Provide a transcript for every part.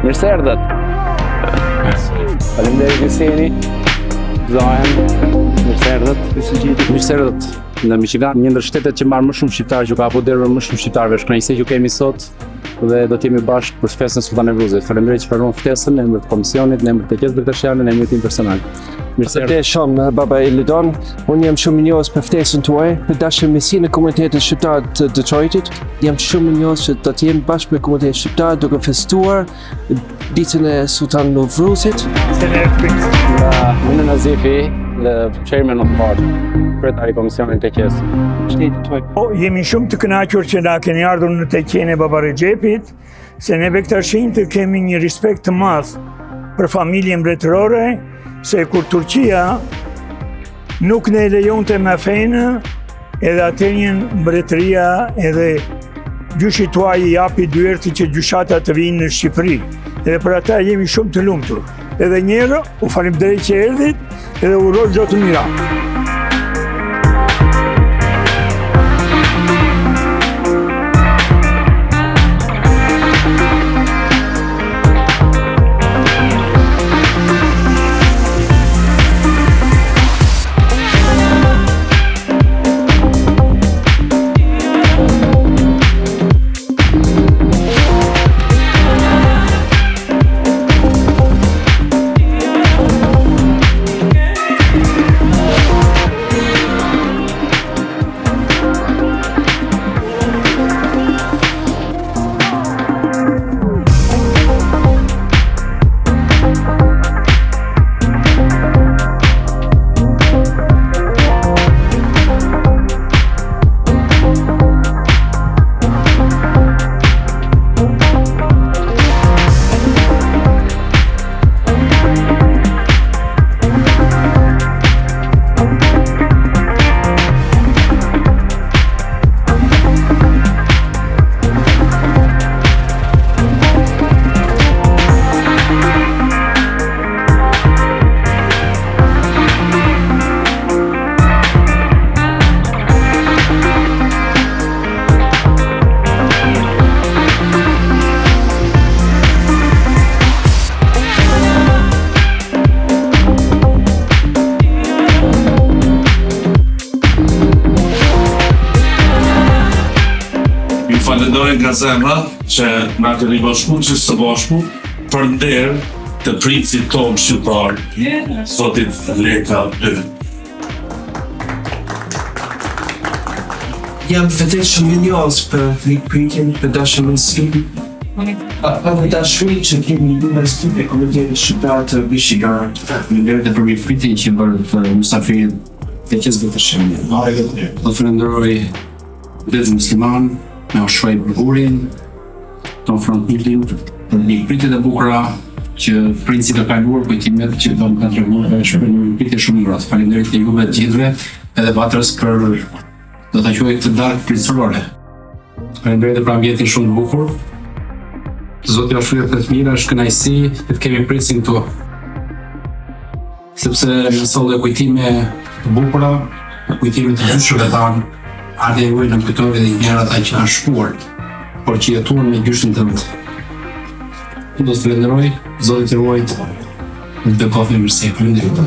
Mirë se erdhët. Faleminderit Juseni. Zohen. Mirë se erdhët. Mirë se erdhët. Në Michigan, një ndër shtetet që marr më shumë shqiptarë, që ka apoderë më shumë shqiptarëve, është kënaqësi që kemi sot dhe do të jemi bashkë për festën Sulltan Nevruzit. Faleminderit që pranuan ftesën në emër të komisionit, në emër të Teqes Bektashian, në emër tim personal. Mirë se erdhët. Shumë baba i Lidon, unë jam shumë mirënjohës për ftesën tuaj, për dashurinë në komunitetin shqiptar të Detroitit. Jam shumë mirënjohës që do të jemi bashkë me komunitetin shqiptar duke festuar ditën e Sulltan Nevruzit. Unë Nazifi, the chairman of the board, kryetari i komisionit të Teqes. Jemi shumë të kënaqur që na keni ardhur në Teqen e Baba Recepit, se ne Bektashin të kemi një respekt të madh për familjen mbretërore, se kur Turqia nuk ne lejonte me fenë, edhe atënjën mbretëria edhe gjyshi tuaj i japi dyerti që gjyshata të vinë në Shqipëri. Edhe për ata jemi shumë të lumtur. Edhe njerë, u faleminderit që erdhit, edhe uroj çdo të mira. Falenderoj nga zemra që na keni bashkuar që së bashku për nder të princit tonë shqiptar, Zotit Leka. Jam vërtet shumë mirënjohës për Princin, për dashurinë. Për dashurinë që kemi në mes të komunitetit shqiptar të Michigan. Faleminderit për mirëpritin që bërë për musafirin e Teqes Bektashian. Do falenderoj vetë musliman, me ushoj burgurin, të ofron pilin, për mirëpritet e bukura që princi ka kaluar, kujtimet që do më kanë treguar, është për mirëpritje shumë ngrohtë. Faleminderit e juve të gjithëve, edhe Batrës për do ta quaj këtë darkë princorore. Faleminderit për ambientin shumë të bukur. Zoti ja shpërblet të mira, është kënaqësi të kemi princin këtu. Sepse në solle kujtime të bukura, kujtime të gjyshëve tanë, ardhe e ujë në këtove dhe njëra ata që kanë shkuar, por që jetuan me gjyshin të vëtë. Do të falenderoj, Zotit të ruajt, në të bekofë me mirësi. Faleminderit.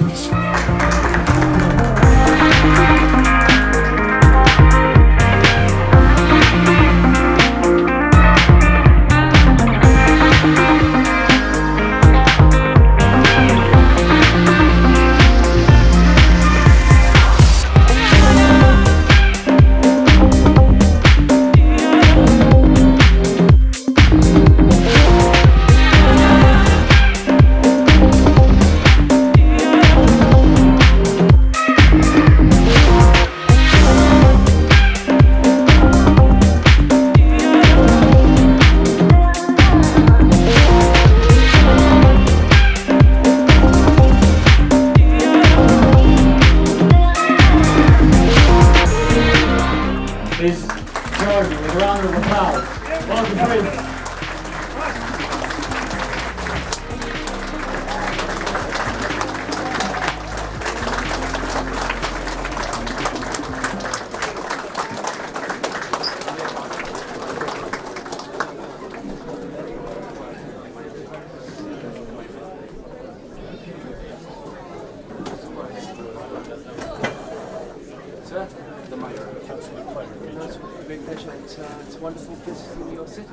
It's wonderful visiting your city.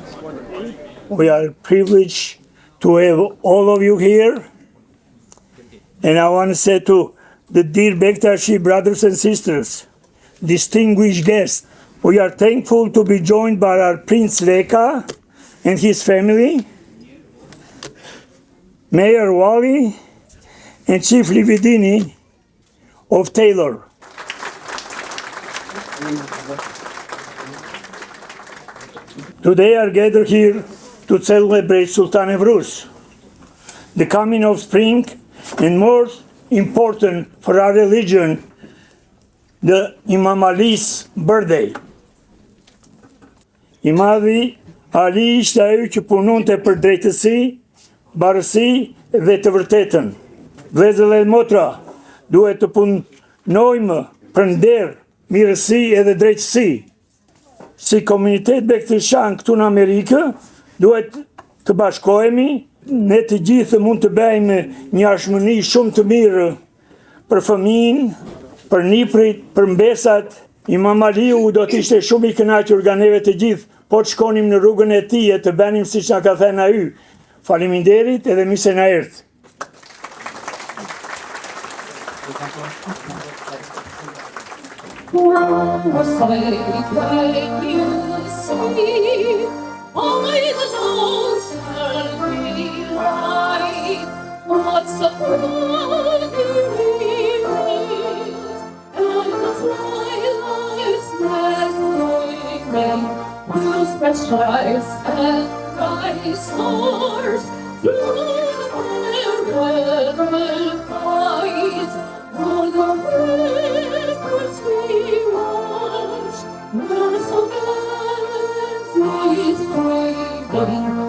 It's wonderful. We are privileged to have all of you here. And I want to say to the dear Bektashi brothers and sisters, distinguished guests, we are thankful to be joined by our Princ Leka and his family, Mayor Wali, and Chief Lividini of Taylor. Today are gathered here to celebrate Sulltan Nevruzi, the coming of spring, and more important for our religion, the Imam Ali's birthday. Imam Ali ishte ai që punonte për drejtësi, barësi dhe të vërtetën. Vëllezër dhe motra, duhet të punojmë për nder, mirësi edhe drejtësi. Si komunitet bektishan këtu në Amerikë, duhet të bashkohemi, ne të gjithë mund të bëjmë një ashmëni shumë të mirë për fëmijën, për niprit, për mbesat. Imam Aliu do të ishte shumë i kënaqur nga neve të gjithë, po të shkonim në rrugën e tij e të bënim siç na ka thënë ai. Faleminderit edhe mirë se na erdhët. Stars and bright stars through the red light, all the rivers we watch, were so gladly streaming with the rocket's great glare.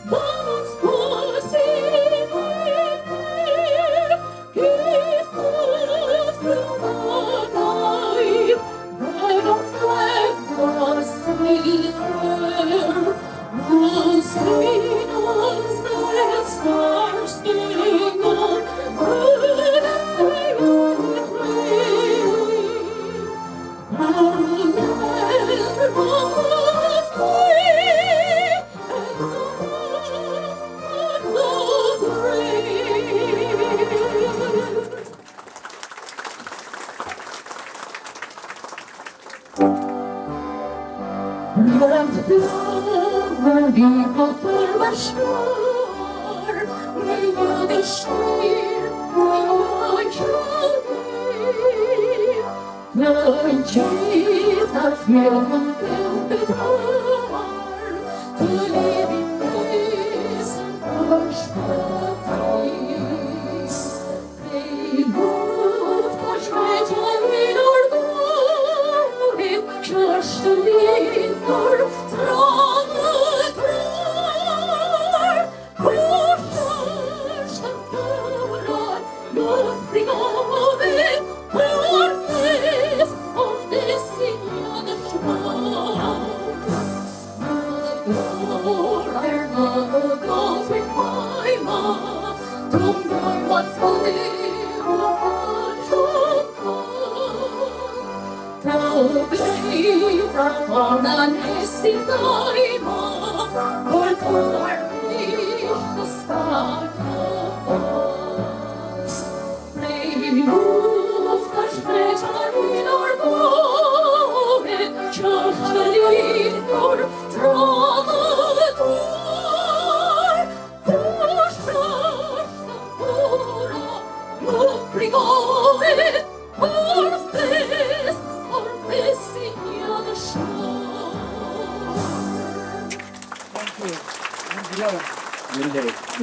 Those voices give birth to the night. Our flag was there, stain us that star-spangled banner would wave. Our land was free and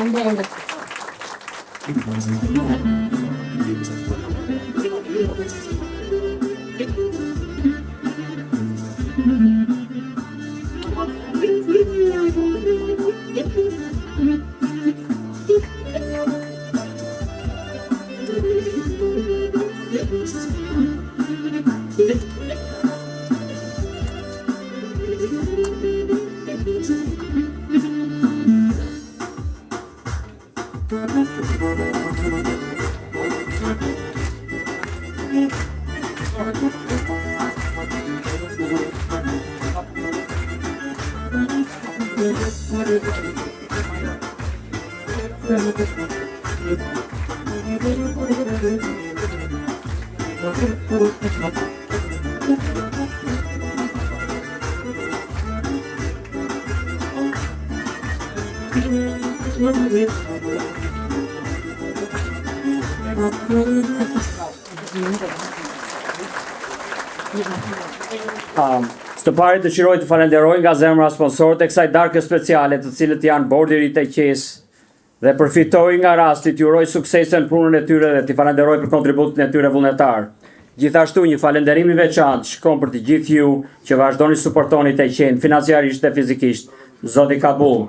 the grave. Së pari dëshiroj të falenderoj nga zemra sponsorët e kësaj darke speciale, të cilët janë bordi i Teqes, dhe përfitoj nga rasti t'ju uroj suksese në punën e tyre dhe t'i falenderoj për kontributin e tyre vullnetar. Gjithashtu një falenderim i veçantë shkon për të gjithë ju që vazhdoni suportoni Teqen financiarisht dhe fizikisht. Zoti Kabul.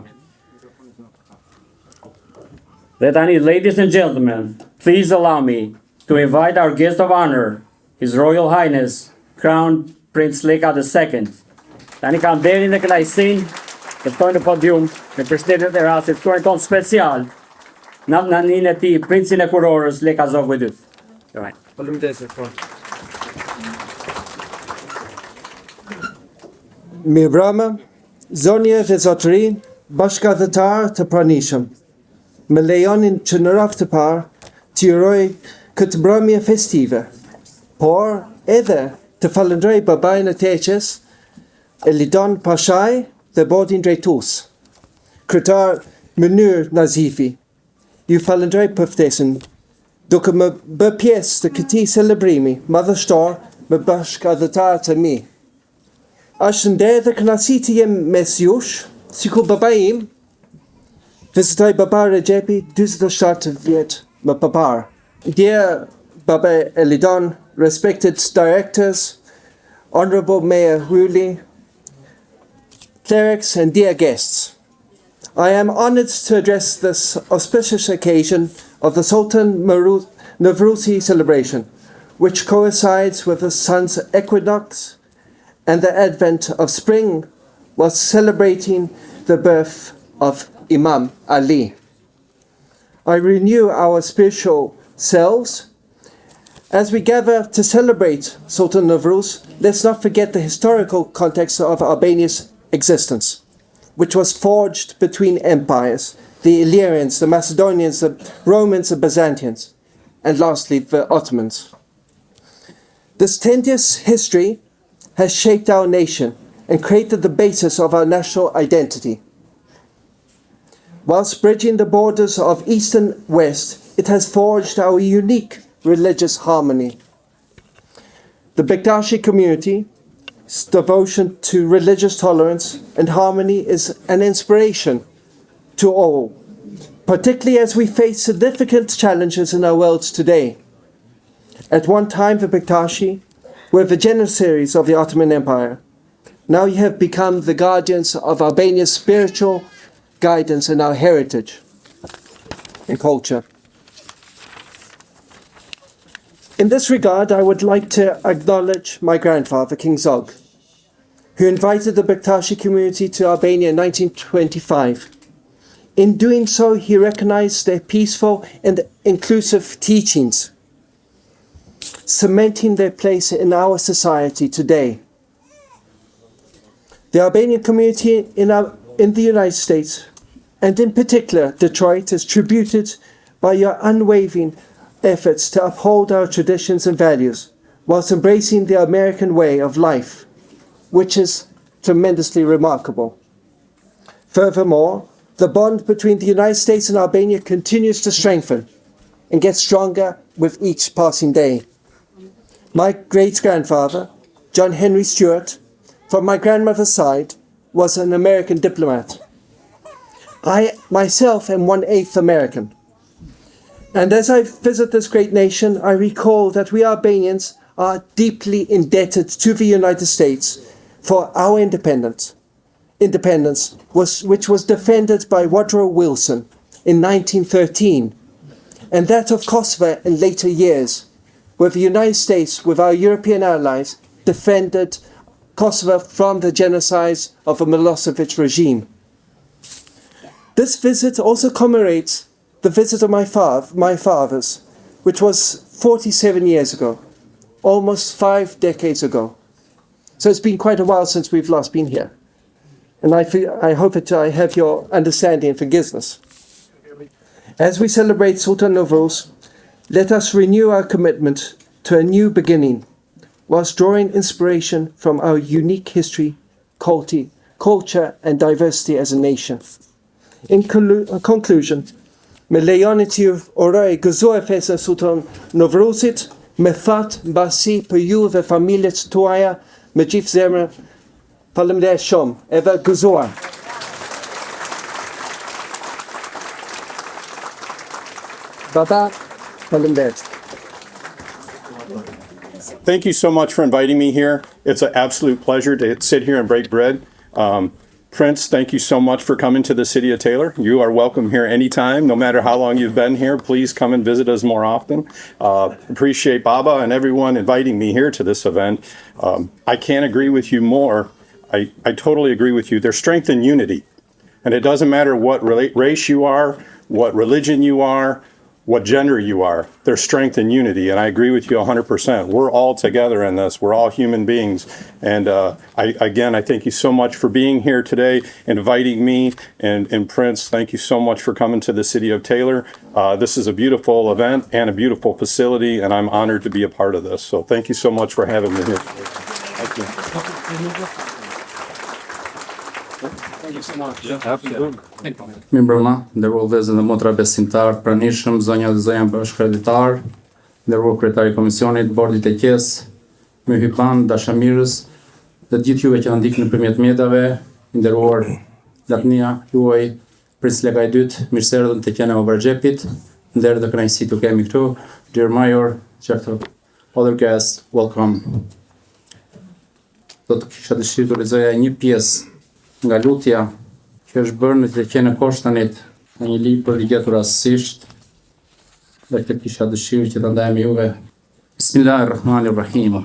Dhe tani, ladies and gentlemen, please allow me to invite our guest of honor, His Royal Highness, Crown Princ Leka II. Tani kam derin dhe kënaqësinë të ftoj në podium me përshëndetjet e rastit ftuarin ton special, nanin e tij, princin e kurorës Leka Zogu II. Right. Mirëmbrëma, zonje dhe zotëri, bashkëdhëtar të pranishëm. Më lejonin që në radhë të parë të uroj këtë mbrëmje festive, por edhe të falenderoj babain e Teqes, Elidon Pashaj dhe bordin drejtues, kryetar Munir Nazifi. Ju falenderoj për ftesën, duke më bë pjesë të këtij celebrimi madhështor me bashkëdhëtar të mi. Është nder dhe kënaqësi të jem mes jush, sikur babai im vizitoi Baba Rexhepi 47 vjet më parë. Dear Baba Elidon, respected directors, Honorable Mayor Huli, clerics and dear guests, I am honored to address this auspicious occasion of the Sulltan Nevruzi celebration, which coincides with the sun's equinox and the advent of spring, while celebrating the birth of Imam Ali. I renew our spiritual selves. As we gather to celebrate Sultan Nevruz, let's not forget the historical context of Albania's existence, which was forged between empires, the Illyrians, the Macedonians, the Romans, the Byzantines, and lastly, the Ottomans. This tenuous history has shaped our nation and created the basis of our national identity. Whilst bridging the borders of East and West, it has forged our unique religious harmony. The Bektashi community's devotion to religious tolerance and harmony is an inspiration to all, particularly as we face significant challenges in our world today. At one time, the Bektashi were the janissaries of the Ottoman Empire. Now you have become the guardians of Albania's spiritual guidance and our heritage and culture. In this regard, I would like to acknowledge my grandfather, King Zog, who invited the Bektashi community to Albania in 1925. In doing so, he recognized their peaceful and inclusive teachings, cementing their place in our society today. The Albanian community in the United States, and in particular Detroit, is tributed by your unwavering efforts to uphold our traditions and values whilst embracing the American way of life, which is tremendously remarkable. Furthermore, the bond between the United States and Albania continues to strengthen and get stronger with each passing day. My great-grandfather, John Henry Stewart, from my grandmother's side, was an American diplomat. I myself am 1/8 American. And as I visit this great nation, I recall that we Albanians are deeply indebted to the United States for our independence, which was defended by Woodrow Wilson in 1913, and that of Kosovo in later years, where the United States, with our European allies, defended Kosovo from the genocides of the Milosevic regime. This visit also commemorates the visit of my father's, which was 47 years ago, almost 5 decades ago. So it's been quite a while since we've last been here. and I hope that I have your understanding and forgiveness. As we celebrate Sultan Nevruzi, let us renew our commitment to a new beginning, whilst drawing inspiration from our unique history, culture and diversity as a nation. In conclusion, me lejoni që ju uroj gëzuar festën Sultan Nevruzit, me thatë mbasi për ju dhe familjet tuaja, me gjithë zemrën. Faleminderit shumë, edhe gëzuar. Baba, faleminderit. Thank you so much for inviting me here. It's an absolute pleasure to sit here and break bread. Prince, thank you so much for coming to the city of Taylor. You are welcome here anytime, no matter how long you've been here. Please come and visit us more often. Appreciate Baba and everyone inviting me here to this event. I can't agree with you more. I totally agree with you. There's strength in unity. And it doesn't matter what race you are, what religion you are, what gender you are. There's strength in unity, and I agree with you 100%. We're all together in this. We're all human beings. And I thank you so much for being here today, inviting me, and Prince, thank you so much for coming to the city of Taylor. This is a beautiful event and a beautiful facility, and I'm honored to be a part of this. So thank you so much for having me here. Thank you. Mimbrëma, ndërruar vëllezër dhe motra besimtar, pranishëm, zonja dhe zonja bashkëkreditar, ndërruar kryetari i komisionit, bordit e Teqes, my hypan, dashamirës, dhe gjithë juve që na ndikni nëpërmjet mjetave, nderuar latnia juaj, Princ Leka i dytë, mirë se erdhën te qenia e Oberxhepit, nderë dhe kënaqësi t'ju kemi këtu. Dear Mayor, other guests, welcome. Do të kisha dëshirë të lexoja një pjesë nga lutja që është bërë në Teqen e Koshtanit në një libër i gjetur rastësisht, dhe këtë kisha dëshirë që ta ndaj me juve. Bismillahirrahmanirrahim.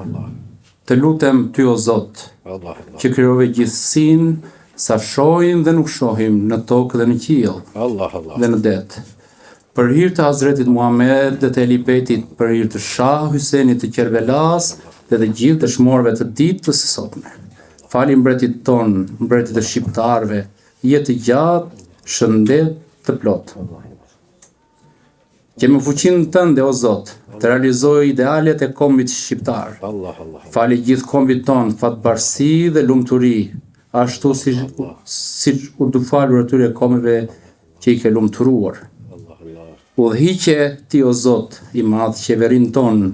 Të lutem ty o Zot, që krijove gjithësinë, sa shohim dhe nuk shohim në tokë dhe në qiell dhe në det. Për hir të Hazretit Muhammed dhe të Elibetit, për hir të Shah Hysenit të Kerbelas dhe të gjithë dëshmorëve të ditës së sotme. Fali mbretit ton, mbretit të shqiptarëve, jetë gjatë, shëndet të plot. Që me fuqinë tënde o Zot, të realizoj idealet e kombit shqiptar. Fali gjithë kombit ton, fatbarësi dhe lumturi, ashtu si u du falur atyre kombeve që i ke lumturuar. Udhëhiqe ti o Zot, i madh qeverin ton,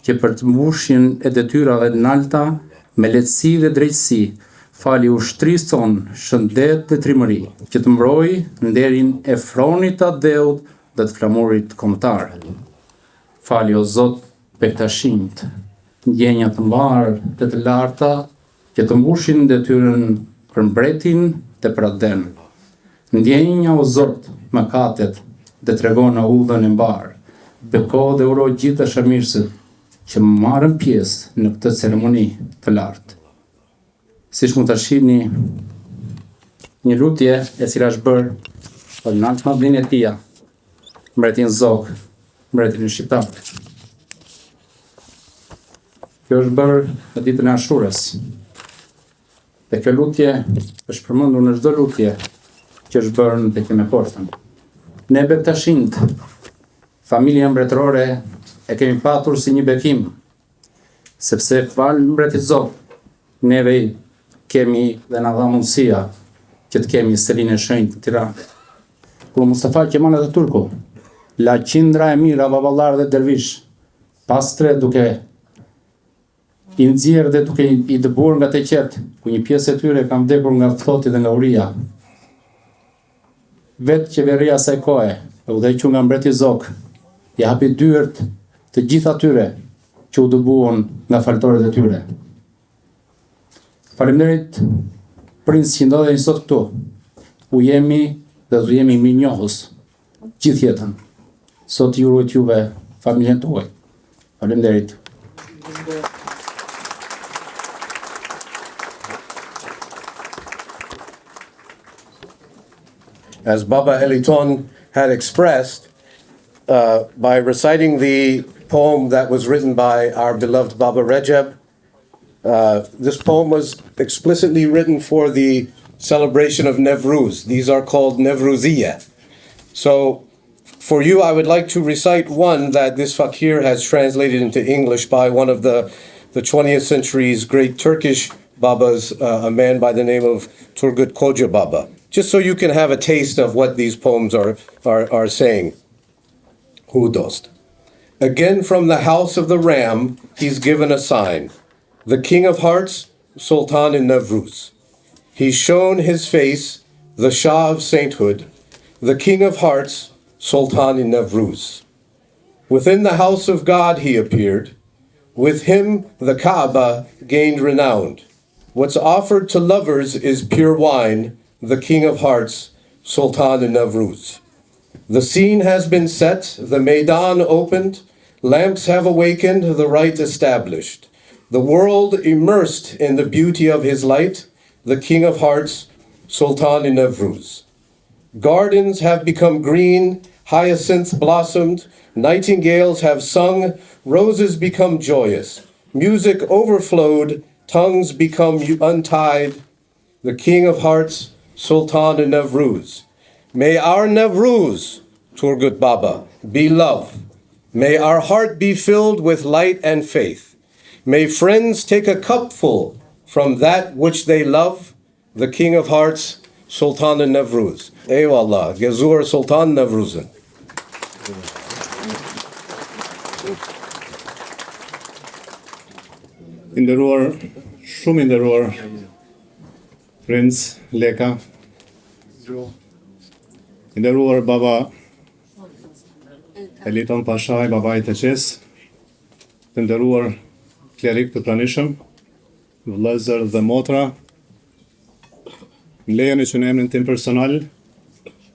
që për të mbushin e detyrave t'nalta, me lehtësi dhe drejtësi, fali ushtrisë tonë, shëndet dhe trimëri, që të mbroj nderin e fronit të dheut dhe të flamurit kombëtar. Fali o Zot bektashinjt, ndjenja të mbarë dhe të larta, që të mbushin detyrën për mbretin dhe për aden. Ndjenja o Zot mëkatet dhe tregon udhën e mbarë. Beko dhe uro gjithë dashamirësit që marrën pjesë në këtë ceremoni të lartë. Siç mund ta shihni, një lutje e cila është bërë për Naltmadhin e Tia, mbretin Zog, mbretin e Shqiptarëve. Kjo është bërë në ditën e Ashurës. Dhe kjo lutje është përmendur në çdo lutje që është bërë në Teqen e Koshtanit. Ne bektashinjt, familja mbretërore, e kemi patur si një bekim, sepse falë mbretit Zog, neve kemi dhe na dha mundësia që të kemi selinë e shenjtë të Tiranës. Kur Mustafa Kemal Atatürku la qindra e mira baballar dhe dervish, pastre duke i nxjerrë dhe duke i dëbuar nga Teqet, ku një pjesë e tyre kanë vdekur nga fthoti dhe nga uria. Vetë qeveria saj kohe, e udhëhequr nga mbreti Zog, i hapi dyert të gjithë atyre që u dëbuan nga faltorët e tyre. Faleminderit Princ që ndodheni sot këtu. U jemi dhe do jemi mirënjohës gjithë jetën. Sot ju uroj juve familjen tuaj. Faleminderit. As Baba Eliton had expressed, by reciting the poem that was written by our beloved Baba Recep. This poem was explicitly written for the celebration of Nevruz. These are called Nevruziye. So for you, I would like to recite one that this fakir has translated into English by one of the 20th century's great Turkish Babas, a man by the name of Turgut Koca Baba, just so you can have a taste of what these poems are saying. Hudost. Again from the house of the ram, he's given a sign. The King of Hearts, Sultan Nevruz. He's shown his face, the Shah of sainthood, the King of Hearts, Sultan Nevruz. Within the house of God he appeared. With him the Kaaba gained renown. What's offered to lovers is pure wine, the King of Hearts, Sultan Nevruz. The scene has been set, the Maidan opened, lamps have awakened, the rite established. The world immersed in the beauty of his light, the King of Hearts, Sultan Nevruz. Gardens have become green, hyacinths blossomed, nightingales have sung, roses become joyous, music overflowed, tongues become untied. The King of Hearts, Sultan Nevruz. May our Nevruz, Turgut Baba, be love. May our heart be filled with light and faith. May friends take a cupful from that which they love. The King of Hearts, Sultan Nevruz. Eyvallah, Gezur Sultan Nevruz'un. Shumë i nderuar Princ Leka, i nderuar Baba Eliton Pashaj, Baba i Teqes, të nderuar klerik të pranishëm, vëllezër dhe motra, më lejoni që në emrin tim personal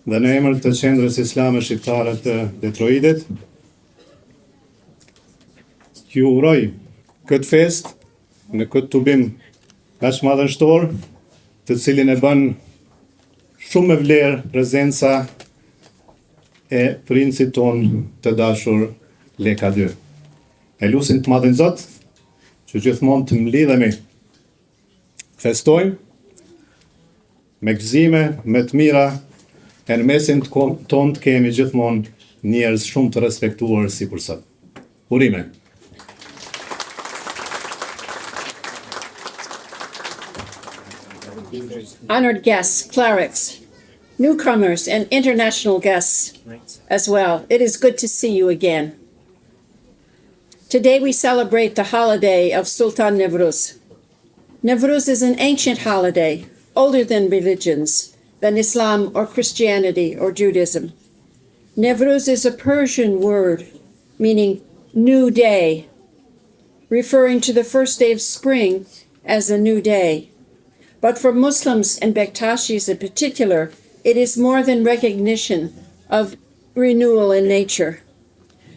dhe në emër të Qendrës Islame Shqiptare të Detroitit, ju uroj këtë fest në këtë tubim kaq madhështor, të cilin e bën shumë me vlerë prezenca e princit ton të dashur Leka 2. E lusin të madhin Zot që gjithmonë të mlidhemi, festojmë me gëzime, me të mira, e në mesin ton të kemi gjithmonë njerëz shumë të respektuar si kur sot. Urime. Honored guests, clerics, newcomers, and international guests as well. It is good to see you again. Today we celebrate the holiday of Sultan Nevruz. Nevruz is an ancient holiday, older than religions, than Islam or Christianity or Judaism. Nevruz is a Persian word meaning new day, referring to the first day of spring as a new day. But for Muslims and Bektashis in particular, it is more than recognition of renewal in nature.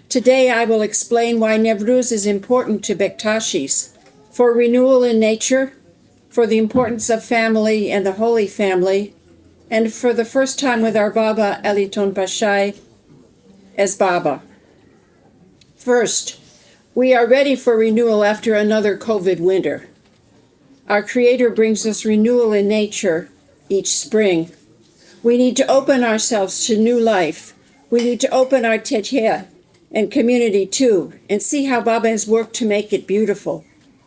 Today I will explain why Nevruz is important to Bektashis, for renewal in nature, for the importance of family and the Holy Family, and for the first time with our Baba Eliton Pashaj as Baba. First, we are ready for renewal after another COVID winter. Our Creator brings us renewal in nature each spring. We need to open ourselves to new life. We need to open our Teqeja and community too, and see how Baba has worked to make it beautiful.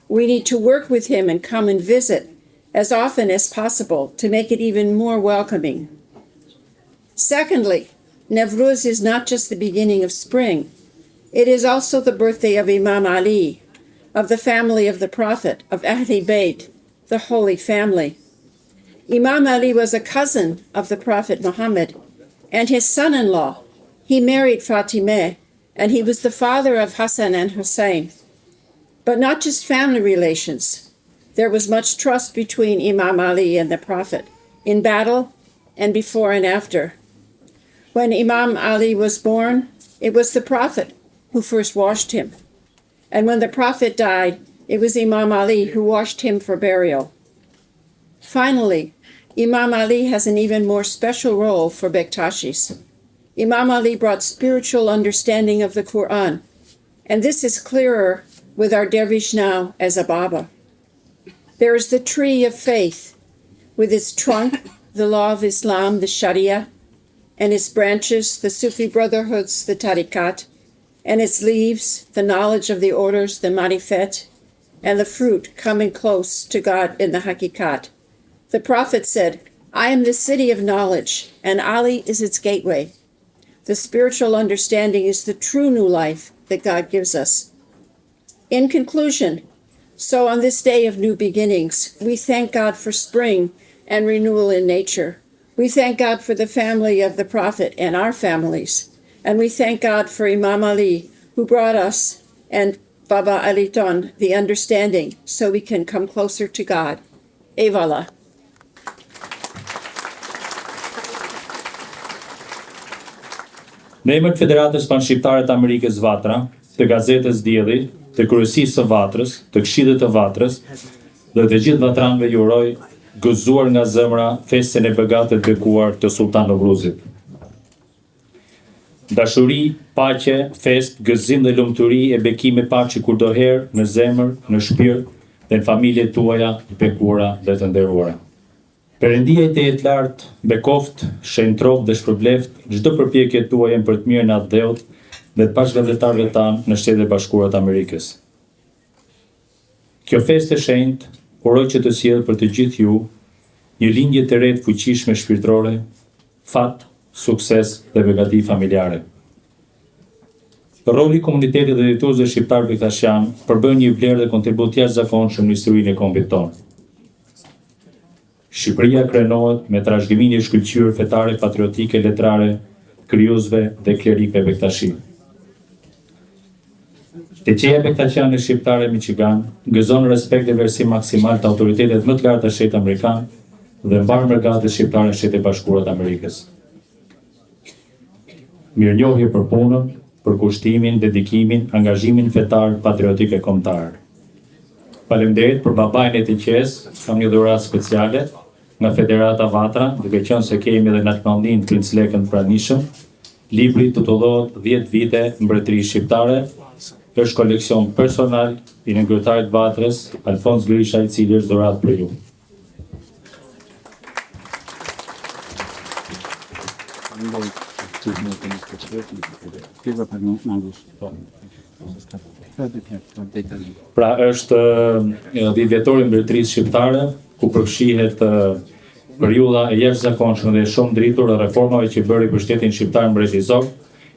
We need to work with him and come and visit as often as possible to make it even more welcoming. Secondly, Nevruz is not just the beginning of spring. It is also the birthday of Imam Ali, of the family of the Prophet, of Ahl Bayt, the Holy Family. Imam Ali was a cousin of the Prophet Muhammad and his son-in-law. He married Fatimeh, and he was the father of Hassan and Hussein. But not just family relations. There was much trust between Imam Ali and the Prophet, in battle and before and after. When Imam Ali was born, it was the Prophet who first washed him. And when the Prophet died, it was Imam Ali who washed him for burial. Finally, Imam Ali has an even more special role for Bektashis. Imam Ali brought spiritual understanding of the Quran, and this is clearer with our dervish now as a Baba. There is the tree of faith, with its trunk, the law of Islam, the Sharia, and its branches, the Sufi brotherhoods, the Tariqat, and its leaves, the knowledge of the orders, the Marifet, and the fruit, coming close to God in the Hakikat. The Prophet said, I am the city of knowledge, and Ali is its gateway. The spiritual understanding is the true new life that God gives us. In conclusion, so on this day of new beginnings, we thank God for spring and renewal in nature. We thank God for the family of the Prophet and our families. And we thank God for Imam Ali, who brought us, and Baba Aliton, the understanding, so we can come closer to God. Eyvallah. Në emër të Federatës Panshqiptare të Amerikës Vatra, të Gazetës Dielli, të Kryesisë së Vatrës, të Këshillit të Vatrës dhe të gjithë vatranëve ju uroj gëzuar nga zemra festën e begatë të bekuar të Sulltan Nevruzit. Dashuri, paqe, fest, gëzim dhe lumturi e bekime paçi kudoherë në zemër, në shpirt dhe në familjet tuaja të bekuara dhe të nderuara. Perëndia i jetë lartë, bekoft, shentroft dhe shpërbleft çdo përpjekje tuaja për të mirën e atë dheut dhe të bashkëdhëtarëve tanë në Shtetet e Bashkuara të Amerikës. Kjo festë e shenjtë uroj që të sjellë për të gjithë ju një lindje të re të fuqishme shpirtërore, fat, sukses dhe begati familjare. Roli i komunitetit dhe jetuesve shqiptar bektasjan përbën një vlerë dhe kontribut jashtëzakonshëm në historinë e kombit tonë. Shqipëria krenohet me trashëgiminë e shkëlqyer fetare, patriotike, letrare, krijuesve dhe klerikëve bektashi. Teqeja bektasjane shqiptare Michigan gëzon respekt dhe vlerësim maksimal të autoritetet më të lartë të Shtetit Amerikan dhe mbar mërgatës shqiptare në Shtetet e Bashkuara të Amerikës. Mirënjohje për punën, për kushtimin, dedikimin, angazhimin fetar, patriotik e kombëtar. Faleminderit për babain e Teqes, kam një dhuratë speciale nga Federata Vatra, duke qenë se kemi edhe naçmallnin Princ Lekën pranishëm. Libri titullohet 10 vite mbretëri shqiptare, është koleksion personal i nëngretarit Vatrës, Alfons Grisha, i cili është dhuratë për ju. Pra është 10 vjetori mbretërisë shqiptare, ku përfshihet periudha e jashtëzakonshme dhe shumë dritur e reformave që bëri për shtetin shqiptar mbretërisor,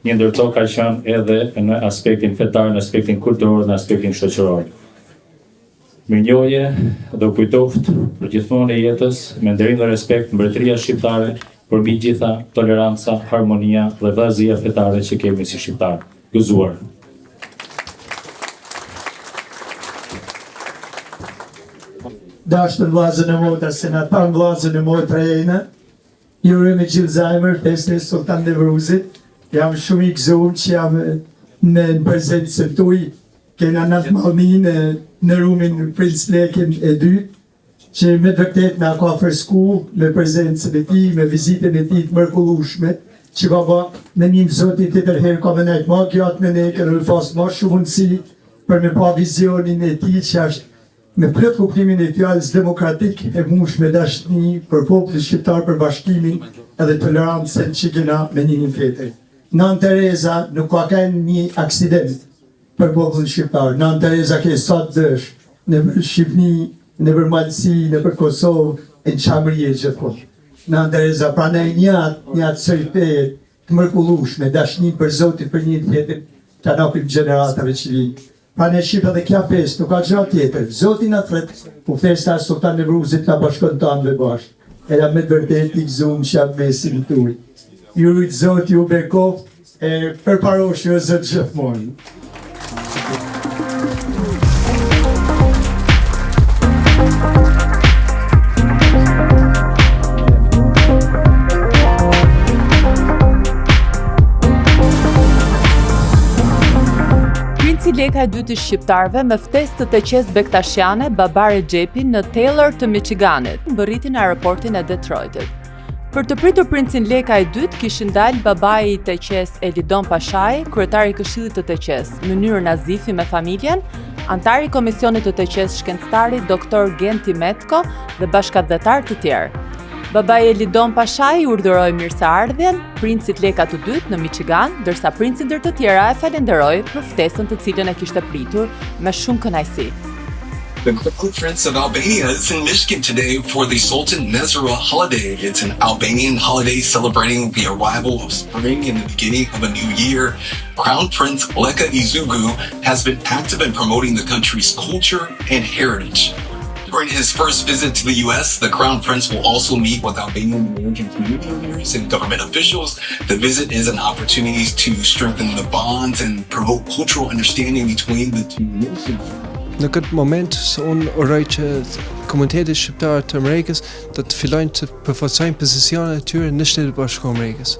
një ndërto ka qenë edhe në aspektin fetar, në aspektin kulturor, në aspektin shoqëror. Mirënjohje dhe u kujtoft për gjithmonë e jetës, me nderim dhe respekt mbretëria shqiptare, përmbi gjitha toleranca, harmonia dhe vëllëzia fetare që kemi si shqiptar. Gëzuar. Dashur vllazën e motra, senator vllazën e motra jene, ju uroj me gjithë zemër festën e Sulltan Nevruzit. Jam shumë i gëzuar që jam në prezencë tuaj. Kena naçmallnin në rumin Princ Lekën e dytë, që me vërtet na ka fresku me prezencën e tij, me vizitën e tij të mrekullueshme, që ka bë me një zoti të tërherë ka më nejtë ma gjatë me ne, kanë pas ma shumë mundësi për me pa vizionin e tij që është me plot kuptimin e fjalës demokratik e mush me dashni për popullin shqiptar, për bashkimin edhe tolerancën që kena me një tjetër. Nën Tereza nuk ka qenë një aksident për popullin shqiptar. Nën Tereza ka sot dësh në Shqipëri, në Malësi, në për Kosovë, e në Qamëri e gjithkohë. Nën Tereza pranoj një atë sëripet të mrekullueshme, dashni për Zotin, për një tjetër, të napim gjeneratave që vinë. Pra në Shqipë edhe kja fest, nuk ka gjë tjetër. Zoti na thret, po festa e Sulltan Nevruzit ka bashkon tanë bashkë. Era me të vërtet i gëzuar që jam mesin tuaj. Ju lutë Zoti ju bekoft e përparosh ju zot gjithmonë. Princ Leka e dytë i shqiptarëve me ftesë të Teqes bektasjane Babar e Xhepin në Taylor të Michiganit, mbërriti në aeroportin e Detroitit. Për të pritur princin Leka i dytë, kishin dalë babai i Teqes Elidon Pashaj, kryetari i Këshillit të Teqes, Mënyrë Nazifi me familjen, antari i Komisionit të Teqes shkencëtari Dr. Genti Metko dhe bashkëdhetar të tjerë. Babai Elidon Pashaj urdhëroi mirëseardhjen princit Leka të dytë në Michigan, ndërsa princit ndër të tjera e falenderoi për ftesën të cilën e kishte pritur me shumë kënaqësi. The Crown Prince of Albania is in Michigan today for the Sultan Nevruzi holiday. It's an Albanian holiday celebrating the arrival of spring and the beginning of a new year. Crown Prince Leka has been active in promoting the country's culture and heritage. During his first visit to the U.S., the Crown Prince will also meet with Albanian American community leaders and government officials. The visit is an opportunity to strengthen the bonds and promote cultural understanding between the two nations. Në këtë moment, unë uroj që komunitetet shqiptare të Amerikës do të fillojnë të përforcojnë pozicionet e tyre në Shtetet Bashkuara të Amerikës.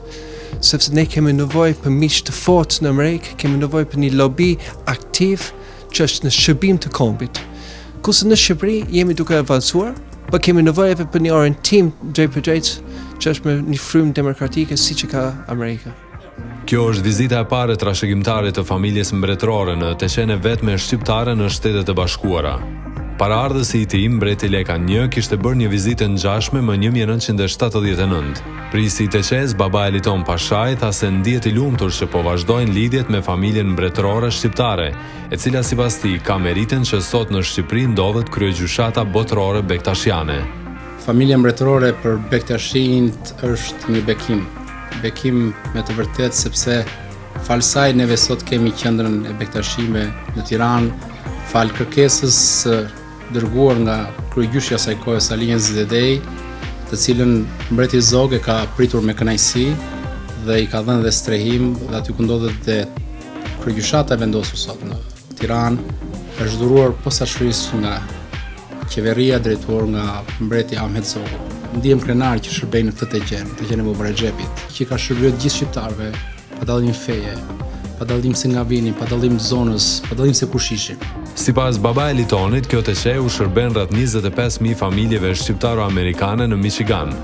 Sepse ne kemi nevojë për miq të fortë në Amerikë, kemi nevojë për një lobi aktiv që është në shërbim të kombit. Kurse në Shqipëri jemi duke avancuar, por kemi nevojë edhe për një orientim drejt për drejt që është me një frymë demokratike siç e ka Amerika. Kjo është vizita e parë e trashëgimtarit të familjes mbretërore në të qenë vetme shqiptare në Shtetet e Bashkuara. Paraardhësi i tij, mbreti Leka I, kishte bërë një vizitë ngjashme më 1979. Prisi i Teqes, baba Elidon Pashaj, tha se ndihet i lumtur që po vazhdojnë lidhjet me familjen mbretërore shqiptare, e cila sipas tij ka meritën që sot në Shqipëri ndodhet kryegjyshata botërore bektashiane. Familja mbretërore për bektashinjt është një bekim. Bekim me të vërtet sepse falë saj neve sot kemi qendrën e bektashime në Tiranë, falë kërkesës dërguar nga kryegjyshja saj kohës Alinjës Zedej, të cilën mbreti Zog e ka pritur me kënaqësi dhe i ka dhënë dhe strehim dhe aty ku ndodhet dhe kryegjyshata e vendosur sot në Tiranë, është dhuruar posaçërisht nga qeveria drejtuar nga mbreti Ahmet Zogu. Ndihem krenar që shërbej në këtë Teqen e Baba Rexhepit, që ka shërbyer gjithë shqiptarëve, pa dallim feje, pa dallim se nga vinin, pa dallim zonës, pa dallim se kush ishin. Sipas baba Elitonit, kjo Teqe u shërben rreth 25.000 familjeve shqiptaro-amerikane në Michigan.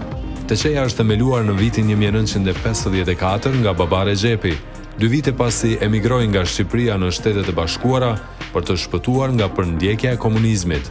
Teqeja është themeluar në vitin 1954 nga Baba Rexhepi, 2 vite pasi emigroi nga Shqipëria në Shtetet e Bashkuara për të shpëtuar nga përndjekja e komunizmit.